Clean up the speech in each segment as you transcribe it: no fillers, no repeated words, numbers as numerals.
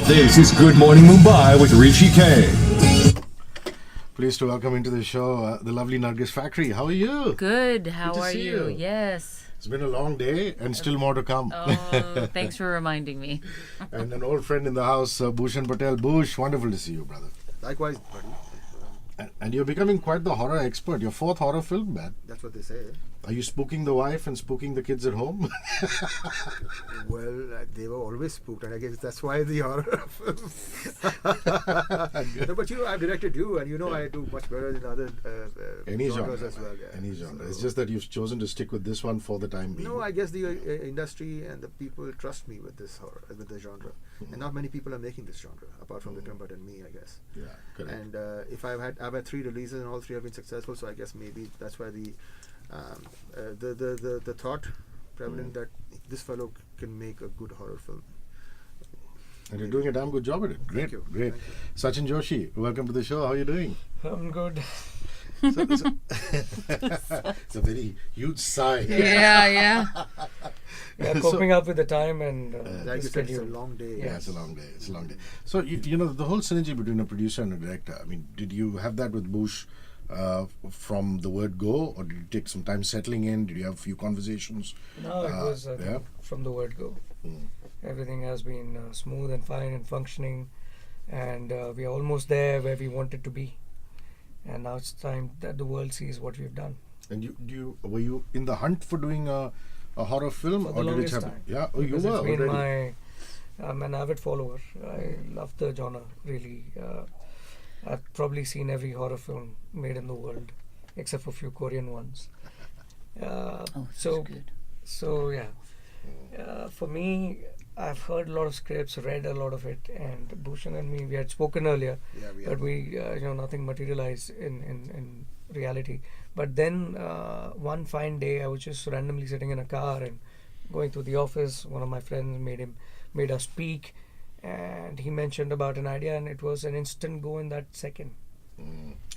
This is Good Morning Mumbai with Hrishi K. Pleased to welcome into the show the lovely Nargis Fakhri. How are you? Good. How to are see you? you. Yes. It's been a long day and still more to come. Oh, thanks for reminding me. And an old friend in the house, Bhushan Patel. Bhush, wonderful to see you, brother. Likewise, buddy. And you're becoming quite the horror expert. Your fourth horror film, man. That's what they say. Are you spooking the wife and spooking the kids at home? Well, they were always spooked, and I guess that's why the horror. No, but I've directed you, and I do much better than other Any genres genre, as well. Yeah. any genre. So- It's just that you've chosen to stick with this one for the time being. No, I guess the industry and the people trust me with this horror, with the genre, and not many people are making this genre apart from Vikram Bhatt and me, I guess. Yeah, correct. And if I've had 3 releases and all 3 have been successful, so I guess maybe that's why the thought prevalent that this fellow can make a good horror film. And you're doing a damn good job at it. Great, Thank you. great. Thank Sachin Joshi, welcome to the show. How are you doing? I'm good. It's a very huge sigh. Yeah. Yeah, coping up with the time and Like the you said, it's a schedule. long day. Yeah, it's a long day. It's a long day. So, you know, the whole synergy between a producer and a director, I mean, did you have that with Bush from the word go, or did you take some time settling in? Did you have a few conversations? No, it was I think, yeah. from the word go. Mm. Everything has been smooth and fine and functioning, and we are almost there where we wanted to be. And now it's time that the world sees what we've done. And were you in the hunt for doing a horror film, For the or did it longest happen? time. Yeah, oh, you Because were it's been already. I'm an avid follower. I love the genre, really. I've probably seen every horror film made in the world, except for a few Korean ones. Oh, so, that's good. so yeah. For me, I've heard a lot of scripts, read a lot of it, and Bhushan and me, we had spoken earlier, Yeah, we but have. we, nothing materialized in reality. But then one fine day, I was just randomly sitting in a car and going to the office. One of my friends made us speak, and he mentioned about an idea, and it was an instant go in that second.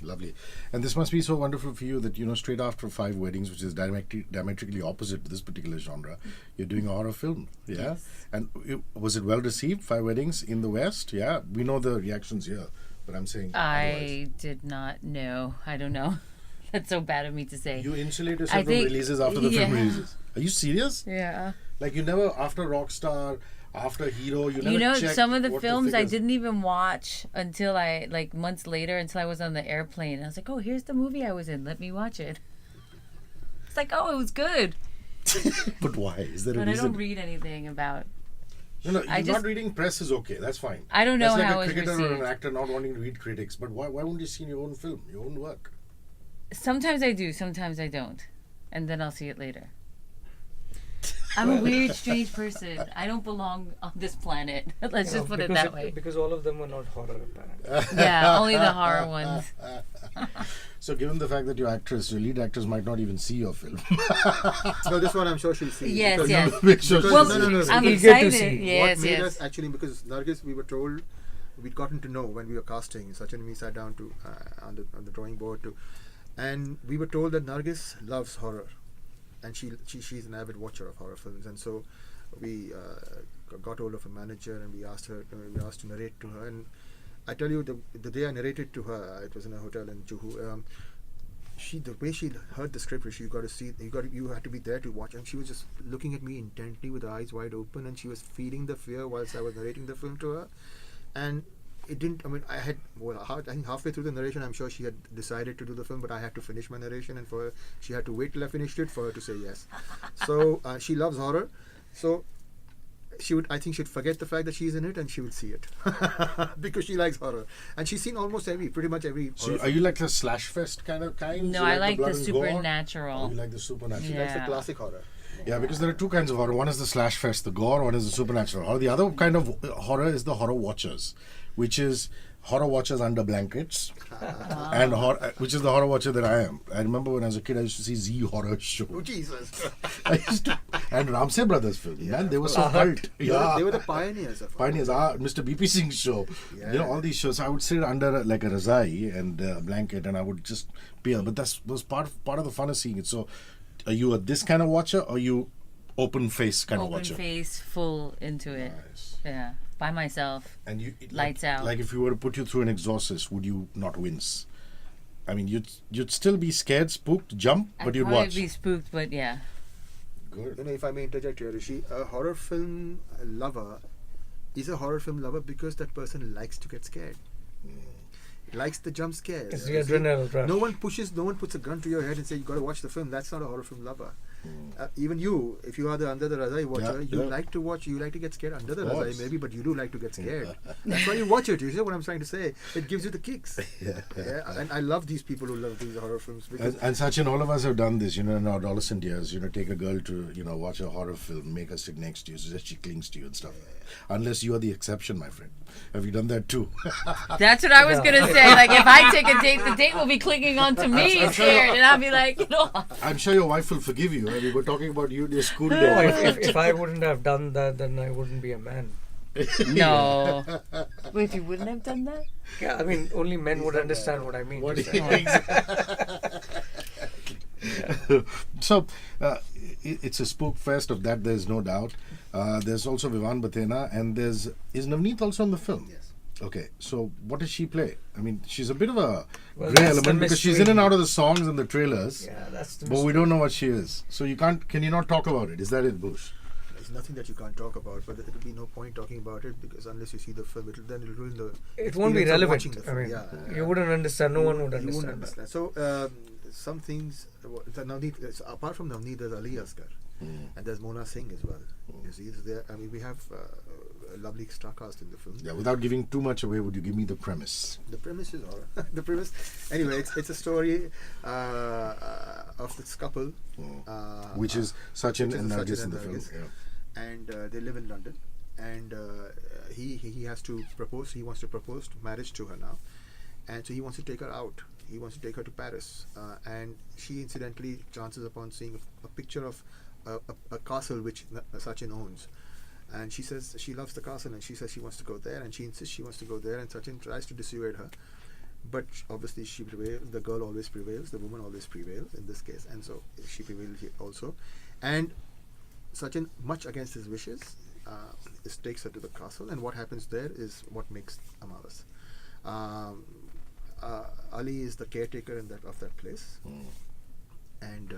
Lovely. And this must be so wonderful for you that, straight after 5 Weddings, which is diametrically opposite to this particular genre, you're doing a horror film. Yeah. Yes. And was it well received, 5 Weddings in the West? Yeah. We know the reactions here, but I'm saying otherwise. I did not know. I don't know. That's so bad of me to say. You insulate I yourself from think- releases after the film yeah. releases. Are you serious? Yeah. Like you never, after Rockstar, after Hero, you never checked some of the what films I figures- didn't even watch until months later, until I was on the airplane. I was like, oh, here's the movie I was in. Let me watch it. It's like, oh, it was good. But why? Is there a But I reason? don't read anything about. No, I not just- reading press is okay. That's fine. I don't know That's how like a it's cricketer or an received. actor not wanting to read critics. But why won't you see your own film, your own work? Sometimes I do, sometimes I don't. And then I'll see it later. I'm a weird, strange person. I don't belong on this planet. Let's just put it because that way. Because all of them were not horror, apparently. Yeah, only the horror ones. So, given the fact that your lead actress might not even see your film, No, this one I'm sure she'll see. Yes, because- yes. make sure Because- Well, no. I'm Eager to excited. see. Yes, what made yes. us actually, because Nargis, we were told, we'd gotten to know when we were casting. Sachin and me sat down to on the drawing board and we were told that Nargis loves horror, and she's an avid watcher of horror films, and so we got hold of a manager and we asked to narrate to her. And I tell you, the day I narrated to her, it was in a hotel in Juhu. The way she heard the script, you had to be there to watch, and she was just looking at me intently with her eyes wide open, and she was feeling the fear whilst I was narrating the film to her. And it didn't, I think halfway through the narration, I'm sure she had decided to do the film, but I had to finish my narration, and she had to wait till I finished it for her to say yes. So she loves horror, so I think she'd forget the fact that she's in it, and she would see it because she likes horror, and she's seen pretty much every. so horror are you like the slash fest kind? No, You I like blood the and gore? supernatural. Or you like the supernatural? She likes the Yeah. classic horror. Yeah, because there are 2 kinds of horror. One is the slash fest, the gore. One is the supernatural horror. The other kind of horror is the horror watchers, which is horror watchers under blankets, and which is the horror watcher that I am. I remember when I was a kid, I used to see Z horror show. Oh Jesus! I used to, and Ramsey Brothers film. Man, they were so cult. They were the pioneers of horror. Pioneers, Mr. BP Singh's show. Yeah. All these shows. I would sit under like a razai and a blanket, and I would just be. But that was part of the fun of seeing it. So, are you this kind of watcher, or you open face kind of Open watcher. face, full into it. Nice. Yeah, by myself. And you Lights out. Like if you were to put you through an exorcist, would you not wince? I mean, you'd still be scared, spooked, jump, but I'd you'd probably watch. be spooked, but yeah. Good. You know, if I may interject here, Rishi, a horror film lover is a horror film lover because that person likes to get scared. Likes the jump scares. It's the You see, adrenaline rush. no one puts a gun to your head and says you got to watch the film. That's not a horror film lover. Even you, if you are the Under the Razai watcher, Yeah, you yeah. like to watch. You like to get scared under the Of Razai, course. maybe, but you do like to get scared. That's why you watch it. You see what I'm trying to say? It gives you the kicks. Yeah. And I love these people who love these horror films because And Sachin, all of us have done this, in our adolescent years. Take a girl to, watch a horror film, make her sit next to you so that she clings to you and stuff. Unless you are the exception, my friend. Have you done that too? That's what I was gonna say. Like, if I take a date, the date will be clinging on to me scared, and I'll be like, I'm sure your wife will forgive you. I mean, we're talking about you in your school No, days. if I wouldn't have done that, then I wouldn't be a man. no. Wait, you wouldn't have done that? Yeah, I mean, only men would understand what I mean. What Just do you like- So, it's a spook fest, of that there's no doubt. There's also Vivan Batena, and is Navneet also on the film? yes. Okay, so what does she play? I mean, she's a bit of a Well, grey that's the element because she's mystery. in and out of the songs and the trailers, Yeah, that's the but we don't know what she is. So can you not talk about it? Is that it, Bush? There's nothing that you can't talk about, but it'll be no point talking about it because unless you see the film, it'll ruin the. It won't be experience of watching relevant. the I film. mean, Yeah. you wouldn't understand. No one would You understand. wouldn't understand. So some things. Navneet, apart from Navneet, there's Ali Asghar, and there's Mona Singh as well. You see, so there. I mean, we have a lovely star cast in the film. Yeah, without giving too much away, would you give me the premise? The premise is horror. The premise, anyway, it's a story of this couple, Which is Sachin which is and Sachin Nargis in and the film. Nargis. Yeah. and they live in London, and he has to propose. He wants to propose marriage to her now, and so he wants to take her out. He wants to take her to Paris, and she incidentally chances upon seeing a picture of a castle which Sachin owns. And she says she loves the castle, and she says she wants to go there, and she insists she wants to go there, and Sachin tries to dissuade her, but obviously she prevails. The girl always prevails. The woman always prevails in this case, and so she prevails here also. And Sachin, much against his wishes, takes her to the castle, and what happens there is what makes Amavas. Ali is the caretaker of that place, and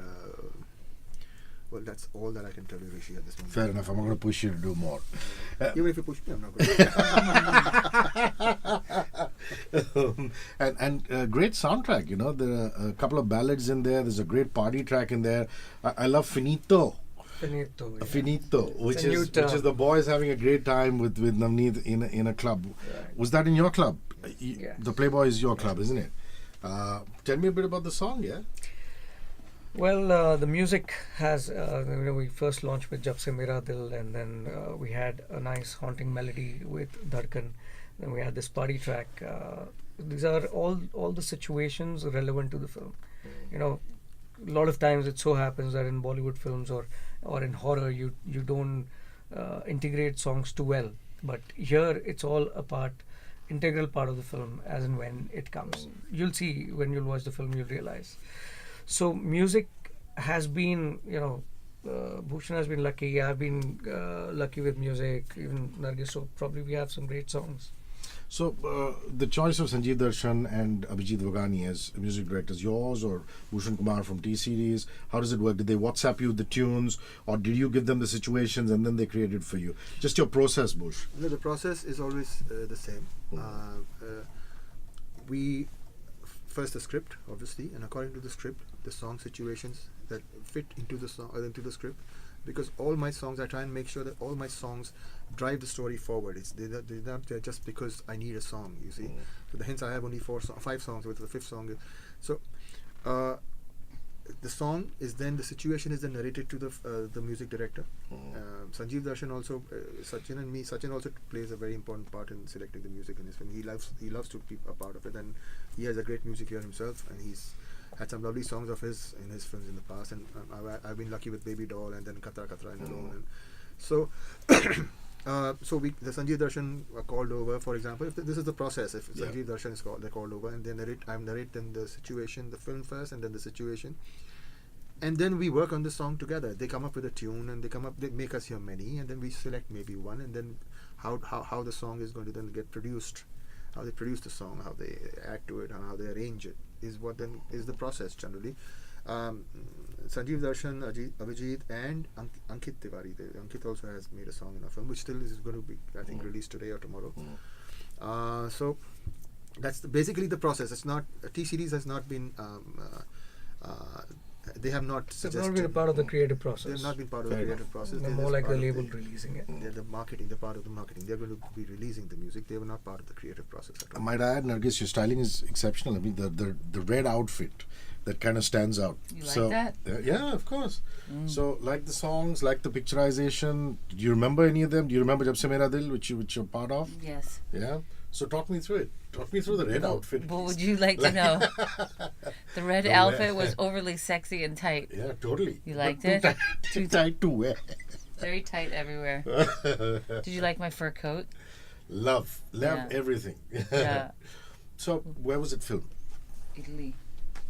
well, that's all that I can tell you, Rishi, at this moment. Fair enough. I'm not going to push you to do more. Even if you push me, I'm not going to. And great soundtrack. There are a couple of ballads in there. There's a great party track in there. I love Finito. Finito. Yeah. Finito, which a new is term. the boys having a great time with Navneet in a club. Right. Was that in your club? Yes. The Playboy is your club, isn't it? Tell me a bit about the song, yeah? Well, the music has, we first launched with Jab Se Mera Dil, and then we had a nice haunting melody with Dhadkan. Then we had this party track. These are all the situations relevant to the film. A lot of times it so happens that in Bollywood films or in horror, you don't integrate songs too well. But here it's all integral part of the film as and when it comes. You'll see when you'll watch the film, you'll realize. So music has been, Bhushan has been lucky. I've been lucky with music, even Nargis. So probably we have some great songs. So the choice of Sanjeev Darshan and Abhijit Vagani as music directors, yours or Bhushan Kumar from T-Series? How does it work? Did they WhatsApp you the tunes, or did you give them the situations and then they created for you? Just your process, Bhush. No, the process is always the same. We first the script, obviously, and according to the script, the song situations that fit into the song into the script. Because all my songs, I try and make sure that all my songs drive the story forward. They're not there just because I need a song. You see, so hence I have only 5 songs with the 5th song. So the song is then the situation is then narrated to the music director. Sanjeev Darshan also, Sachin also plays a very important part in selecting the music in his film. He loves to be a part of it, and he has a great music here himself, and he's had some lovely songs of his in his films in the past, and I've been lucky with Baby Doll and then Katra Katra and Alone. And so the Sanjeev Darshan are called over, for example. If this is the process. If Sanjeev Darshan is called over, and they narrate, I narrate then the situation, the film first, and then the situation. and then we work on the song together. They come up with a tune, and they make us hear many, and then we select maybe one, and then how the song is going to then get produced, how they produce the song, how they add to it, and how they arrange it is what then is the process generally. Sanjeev Darshan, Abhijit, and Ankit Tiwari. Ankit also has made a song in a film, which still is going to be, I think, released today or tomorrow. So that's basically the process. It's not T-Series has not been. They have not It's suggested. not been a part of the creative They process. have not been part of the creative process. They're They're more just like the part of label releasing it. They're the marketing. They're part of the marketing. They're going to be releasing the music. They were not part of the creative process at all. Might I add, Nargis, your styling is exceptional. I mean, the red outfit that kind of stands out. You like that? Yeah, of course. So, like the songs, like the picturization. Do you remember any of them? Do you remember Jab Se Mera Dil, which you're part of? Yes. Yeah. So talk me through it. Talk me through the red outfit. What please. would you like to know? The red The outfit red. was overly sexy and tight. Yeah, totally. You But liked too it? Tight, too tight to wear. Very tight everywhere. Did you like my fur coat? Love Yeah. everything. Yeah. So, where was it filmed? Italy.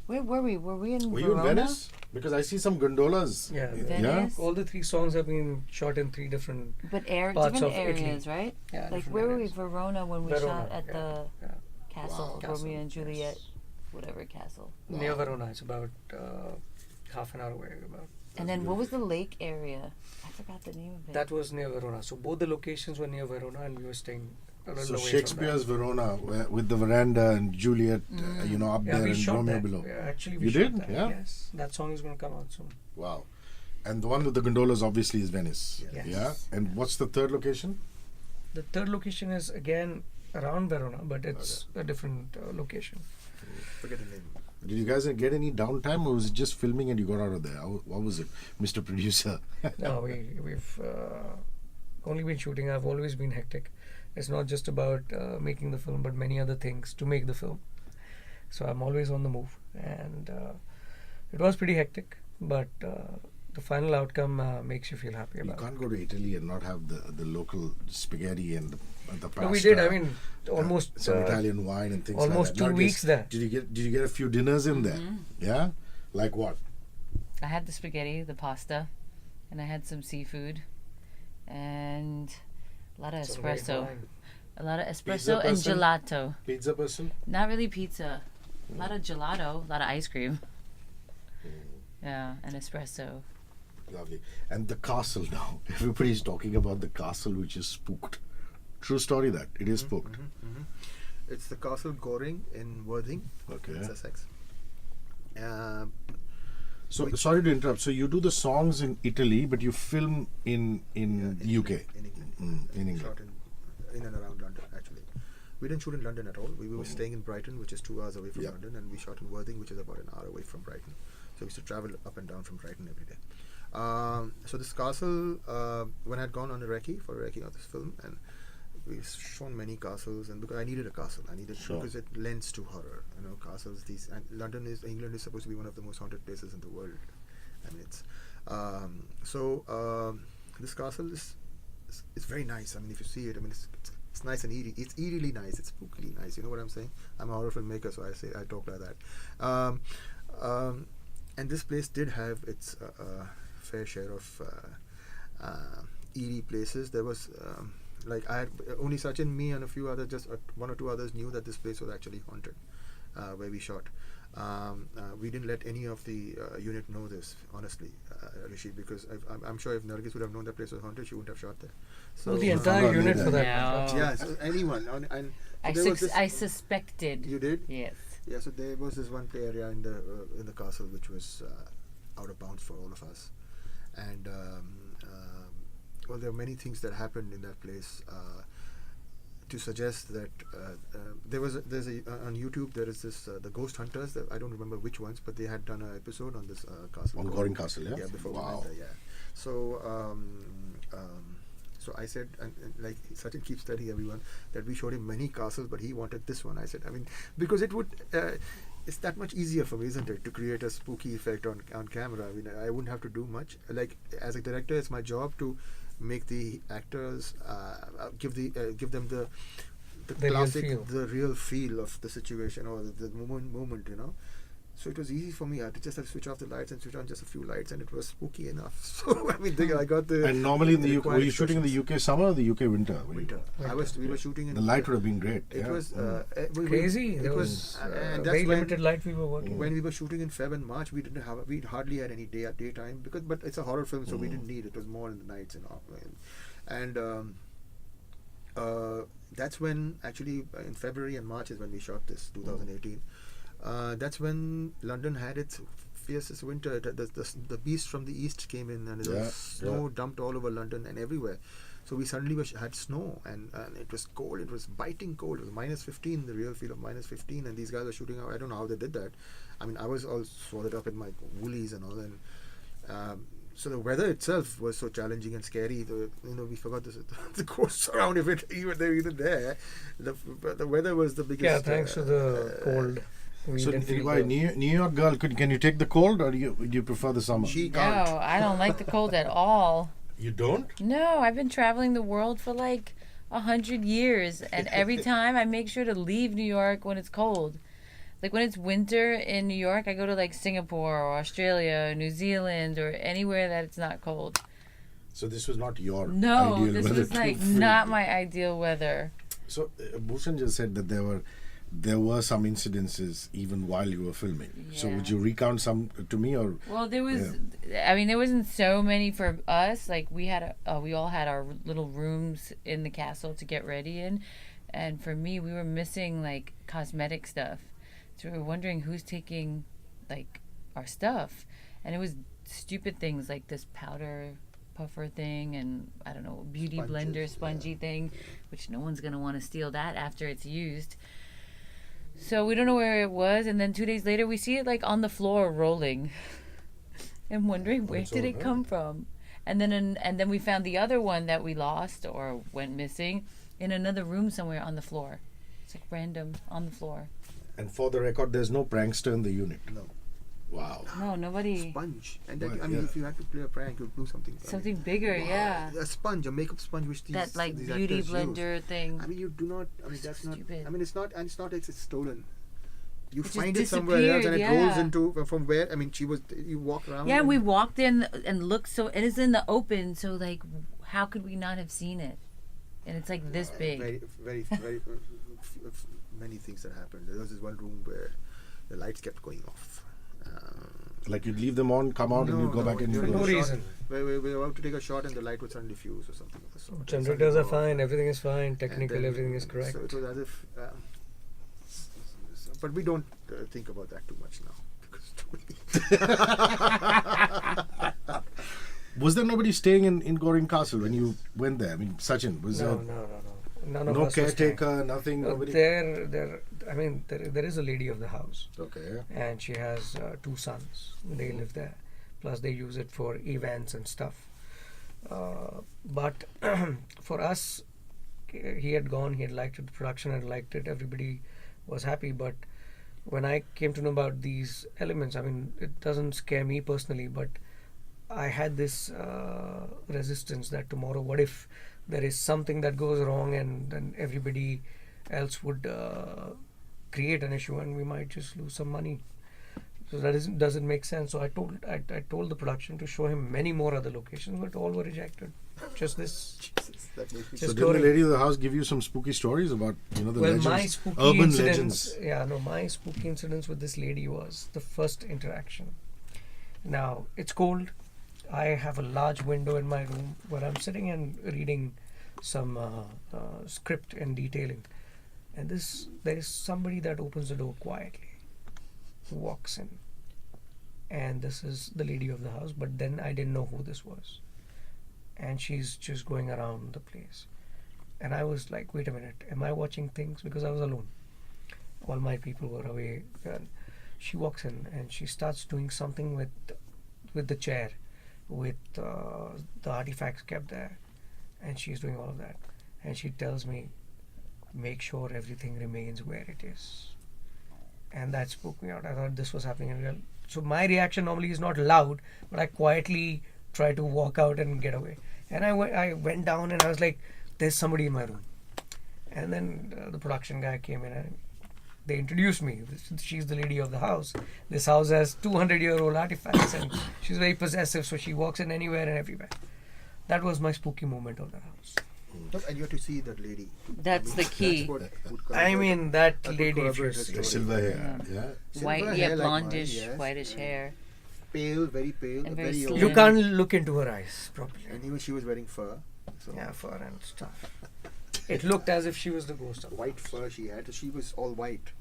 Where were we? Were we in Were you in Verona? Venice? Because I see some gondolas. Yeah. Venice? All the 3 songs have been shot in 3 different But parts different of Italy. areas, right? Yeah, Like different where were we? areas. Verona when we Verona, shot at yeah, the yeah. castle, Wow. Romeo and Castle, Juliet, yes. whatever castle. Near Verona. It's about half an hour away. And then what was the lake area? I forgot the name of it. That was near Verona. So both the locations were near Verona, and we were staying a little So away Shakespeare's from Verona, with the veranda and Juliet, up that. Yeah, there we and shot Romeo that. below. Yeah, actually, we You shot did? that. Yeah? Yes, that song is going to come out soon. Wow. And the one with the gondolas obviously is Venice. Yes. Yeah. And what's the third location? The third location is again around Verona, but it's a different location. Forget the name. Did you guys get any downtime, or was it just filming and you got out of there? What was it, Mr. Producer? No, we've only been shooting. I've always been hectic. It's not just about making the film, but many other things to make the film. So I'm always on the move, and it was pretty hectic. But the final outcome makes you feel happy You about. can't go to Italy and not have the local spaghetti and the pasta. No, we did. I mean, almost some Italian wine and things like that. almost 2 Nargis, weeks there. Did you get a few dinners in there? Yeah. Like what? I had the spaghetti, the pasta, and I had some seafood, and a lot of Some great espresso. wine. A lot of Pizza espresso and person? gelato. Pizza person? Not really pizza. A lot of gelato, a lot of ice cream. Yeah, and espresso. Lovely. And the castle now. Everybody's talking about the castle which is spooked. True story that. It is spooked. It's the Castle Goring in Worthing, Okay. in Sussex. So sorry to interrupt. So you do the songs in Italy, but you film in UK. In England. In England. Shot in and around London, actually. We didn't shoot in London at all. We were staying in Brighton, which is 2 hours away from Yeah. London, and we shot in Worthing, which is about an hour away from Brighton. So we used to travel up and down from Brighton every day. So this castle, when I had gone on a recce for a recce of this film, and we've shown many castles, and because I needed a castle, Sure. because it lends to horror. Castles. England is supposed to be one of the most haunted places in the world, and it's this castle is very nice. I mean, if you see it, I mean, it's nice and eerie. It's eerily nice. It's spookily nice. You know what I'm saying? I'm a horror filmmaker, so I talk like that. And this place did have its fair share of eerie places. There was only Sachin, me, and a few others, just 1 or 2 others knew that this place was actually haunted, where we shot. We didn't let any of the unit know this, honestly, Hrishi, because I'm sure if Nargis would have known that place was haunted, she wouldn't have shot there. So Well, the entire Forgot unit later. for that. Yeah. yeah, so anyone, and I, there was this- I suspected. You did? Yes. Yeah, so there was this one play area in the castle which was out of bounds for all of us, and well, there are many things that happened in that place to suggest that there's on YouTube there is this the Ghost Hunters. I don't remember which ones, but they had done an episode on this castle. On Goring Castle, yeah? Yeah, before we Wow. went there, yeah. So so I said, and like Sachin keeps telling everyone that we showed him many castles, but he wanted this one. I said, I mean, because it would, it's that much easier for me, isn't it, to create a spooky effect on camera. I mean, I wouldn't have to do much. Like, as a director, it's my job to make the actors, give them the real classic, feel. the real feel of the situation or the moment, So it was easy for me. I had to just switch off the lights and switch on just a few lights, and it was spooky enough. So I mean, I got the. And normally in the UK, required were you shooting in the UK summer or the UK winter? winter? We were shooting in The light would have been great. It yeah. was Crazy. There It was was and very that's when, limited light we were working. when we were shooting in Feb and March. We hardly had any daytime but it's a horror film, so we didn't need it. It was more in the nights and all. And that's when actually in February and March is when we shot this 2018. That's when London had its fiercest winter. The beast from the east came in, and there was snow dumped all over London and everywhere. So we suddenly had snow, and it was cold. It was biting cold. It was minus 15, the real feel of minus 15, and these guys were shooting out. I don't know how they did that. I mean, I was all swaddled up in my woolies and all, and so the weather itself was so challenging and scary. We forgot the ghosts around. If they're even there, the weather was the biggest. Yeah, thanks to the cold. We So, didn't feel why, the- New York girl, can you take the cold, or do you prefer the summer? She can't. No, I don't like the cold at all. You don't? No, I've been traveling the world for like 100 years, and every time I make sure to leave New York when it's cold. Like when it's winter in New York, I go to like Singapore or Australia, or New Zealand, or anywhere that it's not cold. So this was not your No, ideal this weather was to like film. not my ideal weather. So Bhushan just said that there were some incidences even while you were filming. So Yeah. would you recount some to me, or Well, there was, I mean, there wasn't so many for us. Like we all had our little rooms in the castle to get ready in, and for me, we were missing like cosmetic stuff. So we were wondering who's taking like our stuff, and it was stupid things like this powder puffer thing, and I don't know, beauty Sponges, blender spongy thing, which no one's gonna want to steal that after it's used. So we don't know where it was, and then 2 days later we see it like on the floor rolling. I'm wondering where did it come from? And then we found the other one that we lost or went missing in another room somewhere on the floor. It's like random on the floor. and for the record, there's no prankster in the unit. No. Wow. No, nobody. Sponge. And Right, I mean, yeah. if you had to play a prank, you'd do something. Something bigger, yeah. A sponge, a makeup sponge, which these That like these beauty actors use. blender thing. I mean, you do not. I mean, that's not. Stupid. I mean, it's not. And it's not. It's stolen. You It just find it somewhere else, and it disappeared, rolls yeah. into from where. I mean, you walk around. Yeah, and we walked in and looked, so it is in the open, so like how could we not have seen it? And it's like this big. Very many things that happened. There was this one room where the lights kept going off. Like you'd leave them on, come out, and you go back in. during No the shot, reason. Where we were about to take a shot, and the light would suddenly fuse or something of the sort. And Generators suddenly are go off. fine, everything is fine, And technically then- everything is correct. So it was as if. But we don't think about that too much now. Because Was there nobody staying in Goring Castle when you went there? I mean, Sachin, was No. there None of no us was staying. caretaker, nothing, nobody? There is a lady of the house, Okay. and she has 2 sons. They live there, plus they use it for events and stuff. But for us, he had gone. He had liked it. The production had liked it. Everybody was happy. But when I came to know about these elements, I mean, it doesn't scare me personally, but I had this resistance that tomorrow, what if there is something that goes wrong, and then everybody else would create an issue, and we might just lose some money. So that doesn't make sense. So I told the production to show him many more other locations, but all were rejected. Just this. Jesus, that makes me So Just did the story. lady of the house give you some spooky stories about the Well, legends, my spooky urban incidents. legends? Yeah, no, my spooky incidents with this lady was the first interaction. Now it's cold. I have a large window in my room where I'm sitting and reading some script and detailing, and there is somebody that opens the door quietly, who walks in, and this is the lady of the house. But then I didn't know who this was, and she's just going around the place. And I was like, wait a minute, am I watching things? Because I was alone. All my people were away. And she walks in and she starts doing something with the chair, with the artifacts kept there. And she's doing all of that. And she tells me, make sure everything remains where it is. And that spooked me out. I thought this was happening in real. So my reaction normally is not loud, but I quietly try to walk out and get away. And I went down and I was like, there's somebody in my room. And then the production guy came in and they introduced me. She's the lady of the house. This house has 200-year-old artifacts, and she's very possessive, so she walks in anywhere and everywhere. That was my spooky moment of the house. And you have to see that lady. That's the key. That's what would I corroborate- mean, that would lady, if you corroborate her see. The story. silver hair. Yeah. Silver White, hair yeah, like mine, blondish, yes. whitish hair. Pale, very pale, And very very slim. You young. can't look into her eyes properly. And even she was wearing fur. So Yeah, fur and stuff. It looked as if she was the ghost of the white house. fur she had. So she was all white.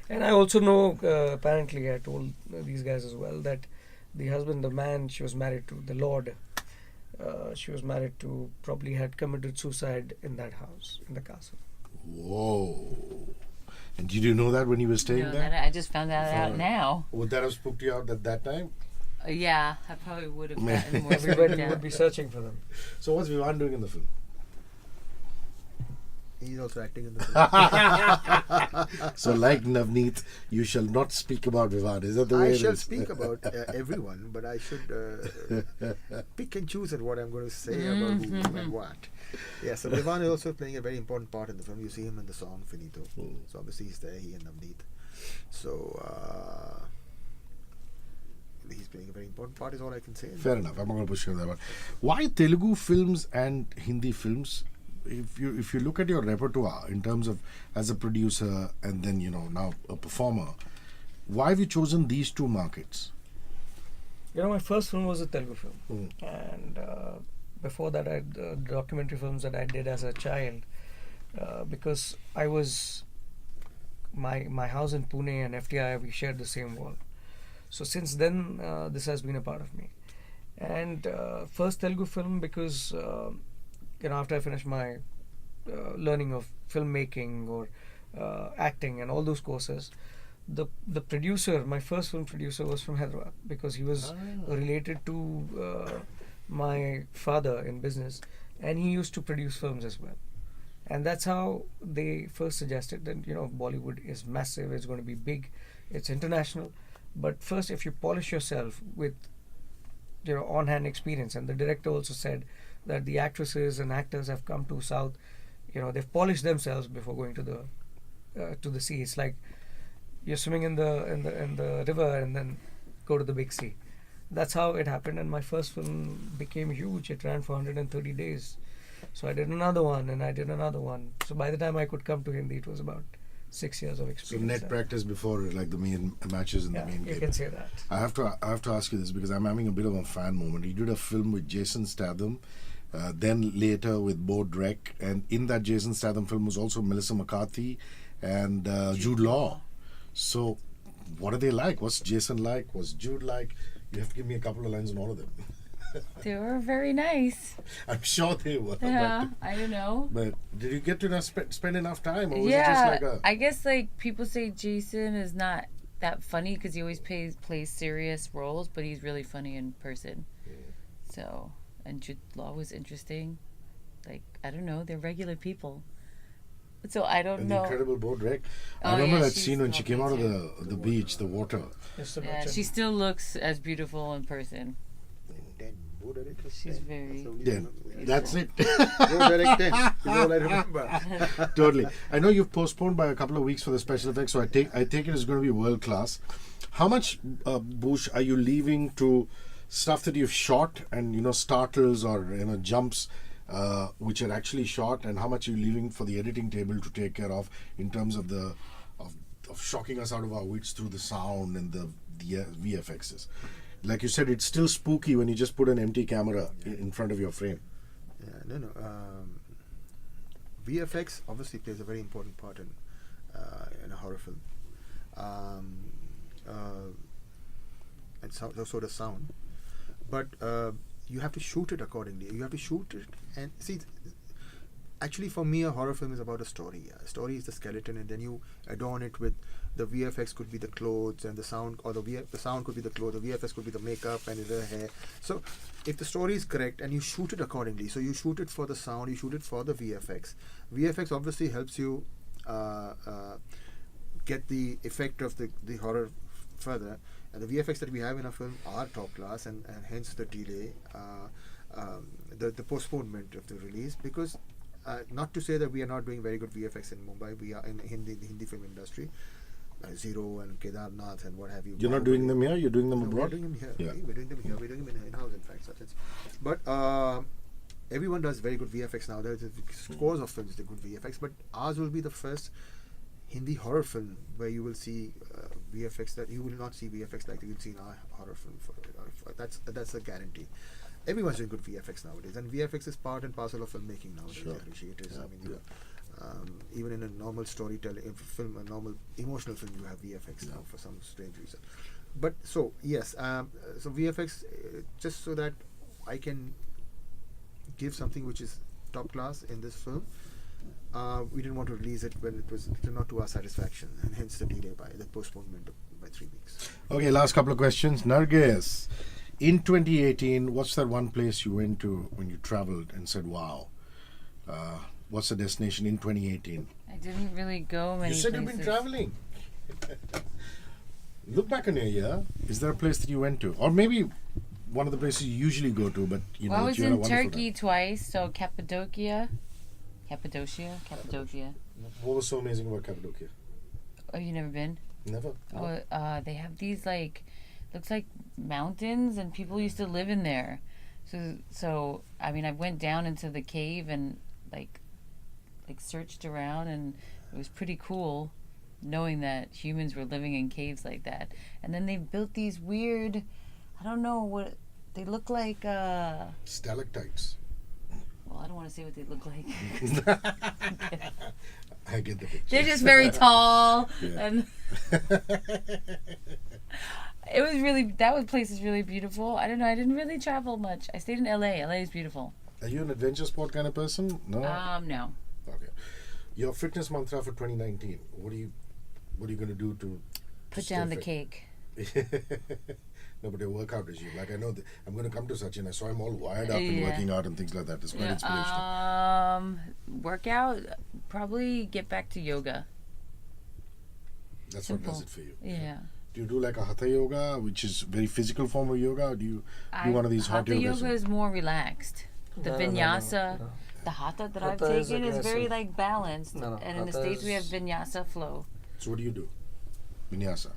And I also know, apparently, I told these guys as well, that the husband, the man she was married to, the Lord, she was married to, probably had committed suicide in that house, in the castle. Whoa. And did you know that when you were staying No, there? that, I just found that out now. Would that have spooked you out at that time? Yeah, I probably would have Man. gotten more Everybody freaked would out. be searching for them. So what's Vivan doing in the film? He's also acting in the film. So like Navneet, you shall not speak about Vivan. Is that the way I it shall is? speak about everyone, but I should pick and choose at what I'm going to say about who and what. Yeah, so Vivan is also playing a very important part in the film. You see him in the song Finito. So obviously he's there, he and Navneet. So he's playing a very important part is all I can say. Fair enough. I'm not going to push you on that one. Why Telugu films and Hindi films? If you look at your repertoire in terms of as a producer and then now a performer, why have you chosen these two markets? My first film was a Telugu film. And before that, I had documentary films that I did as a child. Because I was... My house in Pune and FTI, we shared the same wall. So since then, this has been a part of me. And first Telugu film because... after I finished my learning of filmmaking or acting and all those courses, the producer, my first film producer, was from Hyderabad because he was related to my father in business, and he used to produce films as well. And that's how they first suggested that Bollywood is massive, it's going to be big, it's international, but first if you polish yourself with on-hand experience, and the director also said that the actresses and actors have come to South, they've polished themselves before going to the sea. It's like you're swimming in the river and then go to the big sea. That's how it happened, and my first film became huge. It ran for 130 days. So I did another one, and I did another one. So by the time I could come to Hindi, it was about 6 years of So experience. net practice before like the main matches in the main you game. can say that. I have to ask you this because I'm having a bit of a fan moment. You did a film with Jason Statham, then later with Bo Drek, and in that Jason Statham film was also Melissa McCarthy and Jude Law. So what are they like? What's Jason like? What's Jude like? You have to give me a couple of lines on all of them. They were very nice. I'm sure they were. Yeah, I don't know. But did you get to spend enough time, or was it Yeah, just like a? I guess like people say Jason is not that funny because he always plays serious roles, but he's really funny in person. So, and Jude Law was interesting. Like, I don't know, they're regular people. So I don't And the know. incredible Bo Drek. Oh, I remember yeah, that she's scene when she came out of lovely the beach, the water. Mr. Yeah, Bachchan. she still looks as beautiful in person. She's very. Yeah, that's it. Bo Derek 10 is all I remember. Totally. I know you've postponed by a couple of weeks for the special effects, so I take it it's going to be world class. How much, Bhush, are you leaving to stuff that you've shot and startles or jumps which are actually shot, and how much are you leaving for the editing table to take care of in terms of of shocking us out of our wits through the sound and the VFXs? Like you said, it's still spooky when you just put an empty camera in front of your frame. Yeah, no. VFX obviously plays a very important part in a horror film, and so does sound. But you have to shoot it accordingly. You have to shoot it and see. Actually, for me, a horror film is about a story. A story is the skeleton, and then you adorn it with the VFX could be the clothes, and the sound, or the sound could be the clothes. The VFX could be the makeup and the hair. So, if the story is correct and you shoot it accordingly, so you shoot it for the sound, you shoot it for the VFX. VFX obviously helps you get the effect of the horror further, and the VFX that we have in our film are top class, and hence the delay, the postponement of the release, because. Not to say that we are not doing very good VFX in Mumbai. We are in the Hindi film industry, Zero and Kedarnath and what have you. You're not doing them here? You're doing them No, we're abroad? doing them here. Yeah. We're doing them here. We're doing them in-house, in fact. Such as. But everyone does very good VFX now. There's scores of films that do good VFX, but ours will be the first Hindi horror film where you will see VFX that you will not see VFX like you'll see in our horror film. That's a guarantee. Everyone's doing good VFX nowadays, and VFX is part and parcel of filmmaking nowadays. Sure. Hrishi. It is. Yeah. I mean, even in a normal storytelling film, a normal emotional film, you have VFX now for some strange reason. But so yes, so VFX just so that I can give something which is top class in this film. We didn't want to release it when it was not to our satisfaction, and hence the delay by the postponement by 3 weeks. Okay, last couple of questions. Nargis, in 2018, what's that one place you went to when you traveled and said, wow? What's the destination in 2018? I didn't really go many You said places. you've been traveling. Look back on your year. Is there a place that you went to? Or maybe one of the places you usually go to, but you know Well, I that was you had a in wonderful Turkey time. twice, so Cappadocia. What was so amazing about Cappadocia? Oh, you never been? Never. Oh, they have these looks like mountains, and people used to live in there. So I mean, I went down into the cave and like searched around, and it was pretty cool knowing that humans were living in caves like that. And then they built these weird, I don't know what they look like. Stalactites. Well, I don't want to say what they look like. I get the picture. They're just very tall, Yeah. and that place is really beautiful. I don't know. I didn't really travel much. I stayed in LA. LA is beautiful. Are you an adventure sport kind of person? No. No. Okay. Your fitness mantra for 2019. What are you going to do to Put stay down the fit? cake. No, but your workout regime. Like I know, I'm going to come to Sachin. I saw him all wired up and Yeah. working out and things like that. It's quite inspirational. Workout. Probably get back to yoga. That's simple. what does it for you. Yeah. Do you do like a hatha yoga, which is very physical form of yoga, or do you do one of these hot Hatha yogas? yoga is more relaxed. The No, vinyasa, no. the hatha that Hatha I've is taken is very aggressive. balanced. No, And in the hatha States we have is- vinyasa flow. So what do you do? Vinyasa.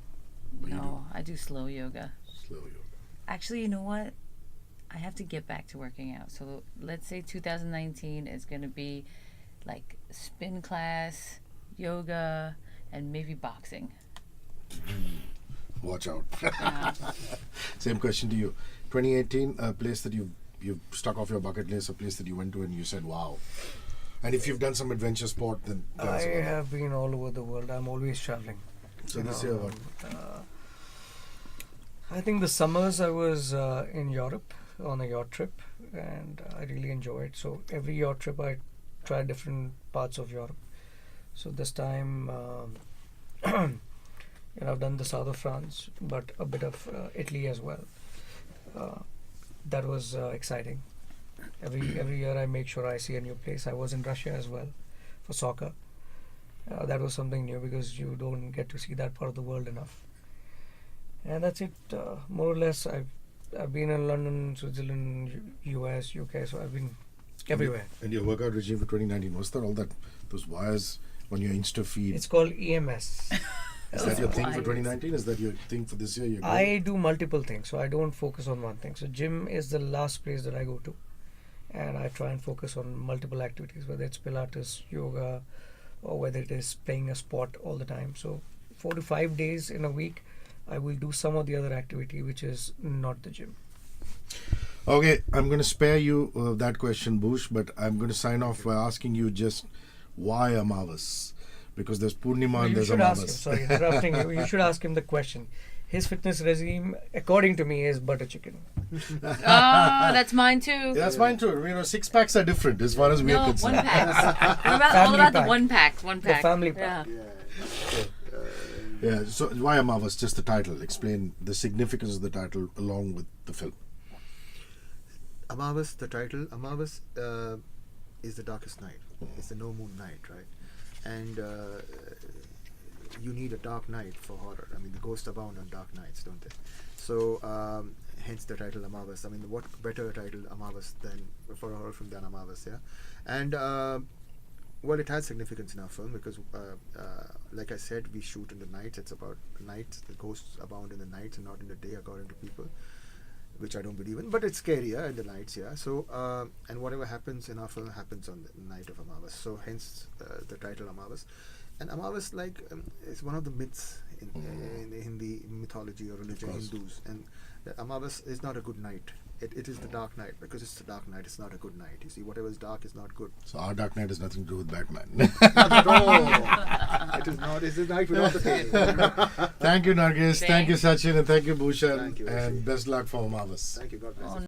What do you No, I do slow yoga. do? Slow yoga. Actually, you know what? I have to get back to working out. So let's say 2019 is going to be like spin class, yoga, and maybe boxing. Watch out. Yeah. Same question to you. 2018, a place that you've stuck off your bucket list, a place that you went to and you said, wow. And if you've done some adventure sport, then tell us I about it. have been all over the world. I'm always traveling. So You this know, year, what? I think the summers I was in Europe on a yacht trip, and I really enjoyed. So every yacht trip I tried different parts of Europe. So this time, I've done the south of France, but a bit of Italy as well. That was exciting. Every year I make sure I see a new place. I was in Russia as well for soccer. That was something new because you don't get to see that part of the world enough. And that's it, more or less. I've been in London, Switzerland, US, UK, so I've been everywhere. And your workout regime for 2019, was there all those wires on your Insta feed? It's called EMS. Is that your thing for Wires. 2019? Is that your thing for this year? Your goal? I do multiple things, so I don't focus on one thing. So gym is the last place that I go to, and I try and focus on multiple activities, whether it's Pilates, yoga, or whether it is playing a sport all the time. So 4 to 5 days in a week, I will do some of the other activity which is not the gym. Okay, I'm going to spare you that question, Bhush, but I'm going to sign off by asking you just why Amavas? Because there's Purnima and You there's should ask him. Amavas. Sorry, interrupting you. You should ask him the question. His fitness regime, according to me, is butter chicken. Oh, that's mine too. Yeah, that's mine too. You know, 6 packs are different as far as we're No, concerned. 1 pack. What about all Family about the pack. 1 pack? 1 The pack. family pack. Yeah. Yeah, so why Amavas? Just the title. Explain the significance of the title along with the film. Amavas, the title, Amavas is the darkest night. It's the no moon night, right? And you need a dark night for horror. I mean, the ghosts abound on dark nights, don't they? So, hence the title Amavas. I mean, what better title Amavas than for a horror film than Amavas, yeah? And Well, it has significance in our film because, like I said, we shoot in the nights. It's about nights. The ghosts abound in the nights and not in the day, according to people, which I don't believe in. But it's scarier in the nights, yeah. So, and whatever happens in our film happens on the night of Amavas. So, hence the title Amavas. And Amavas, is one of the myths in Hindi mythology or religion, Hindus. And that Amavas is not a good night. It is the dark night. Because it's the dark night, it's not a good night. You see, whatever is dark is not good. So our Dark Knight has nothing to do with Batman. Not at all. It is not. It's the night without the day. Thank you, Nargis. Thank you, Sachin. And thank you, Bhushan. Thank you, and Hrishi. best luck for Amavas. Thank you. God bless you.